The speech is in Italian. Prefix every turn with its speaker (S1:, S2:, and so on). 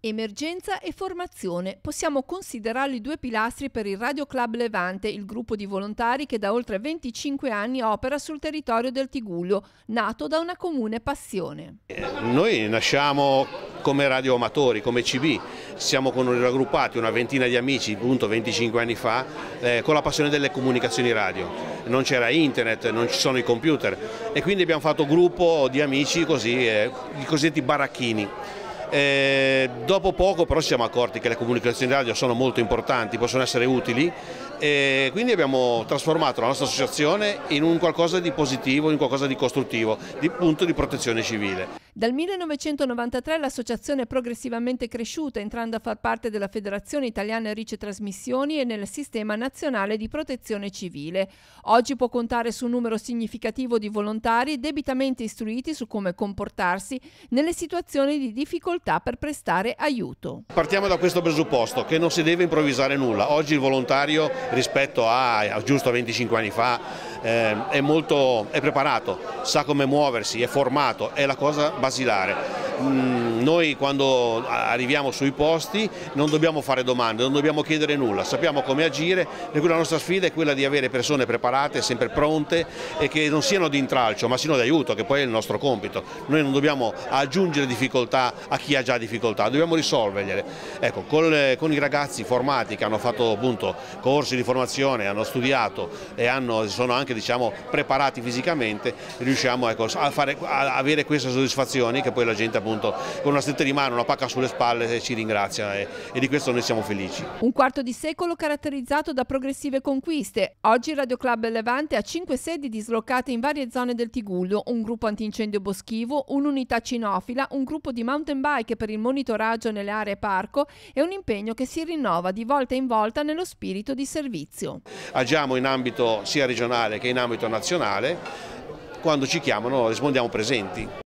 S1: Emergenza e formazione. Possiamo considerarli due pilastri per il Radio Club Levante, il gruppo di volontari che da oltre 25 anni opera sul territorio del Tigullio, nato da una comune passione.
S2: Noi nasciamo come radioamatori, come CB, siamo raggruppati una ventina di amici, appunto 25 anni fa, con la passione delle comunicazioni radio. Non c'era internet, non ci sono i computer e quindi abbiamo fatto gruppo di amici così, i cosiddetti baracchini. Dopo poco però ci siamo accorti che le comunicazioni radio sono molto importanti, possono essere utili e quindi abbiamo trasformato la nostra associazione in un qualcosa di positivo, in qualcosa di costruttivo, di punto di protezione civile.
S1: Dal 1993 l'associazione è progressivamente cresciuta, entrando a far parte della Federazione Italiana Rice Trasmissioni e nel Sistema Nazionale di Protezione Civile. Oggi può contare su un numero significativo di volontari debitamente istruiti su come comportarsi nelle situazioni di difficoltà per prestare aiuto.
S2: Partiamo da questo presupposto, che non si deve improvvisare nulla. Oggi il volontario rispetto a giusto 25 anni fa è preparato, sa come muoversi, è formato, è la cosa basilare. Noi quando arriviamo sui posti non dobbiamo fare domande, non dobbiamo chiedere nulla, sappiamo come agire, per cui la nostra sfida è quella di avere persone preparate, sempre pronte e che non siano di intralcio ma siano di aiuto, che poi è il nostro compito. Noi non dobbiamo aggiungere difficoltà a chi ha già difficoltà, dobbiamo risolvergliele. Ecco, con i ragazzi formati che hanno fatto appunto corsi di formazione, hanno studiato e sono anche preparati fisicamente, riusciamo a avere queste soddisfazioni che poi la gente appunto con una stretta di mano, una pacca sulle spalle ci ringrazia e di questo noi siamo felici.
S1: Un quarto di secolo caratterizzato da progressive conquiste. Oggi il Radio Club Levante ha 5 sedi dislocate in varie zone del Tigullio, un gruppo antincendio boschivo, un'unità cinofila, un gruppo di mountain bike per il monitoraggio nelle aree parco e un impegno che si rinnova di volta in volta nello spirito di servizio.
S2: Agiamo in ambito sia regionale che in ambito nazionale, quando ci chiamano rispondiamo presenti.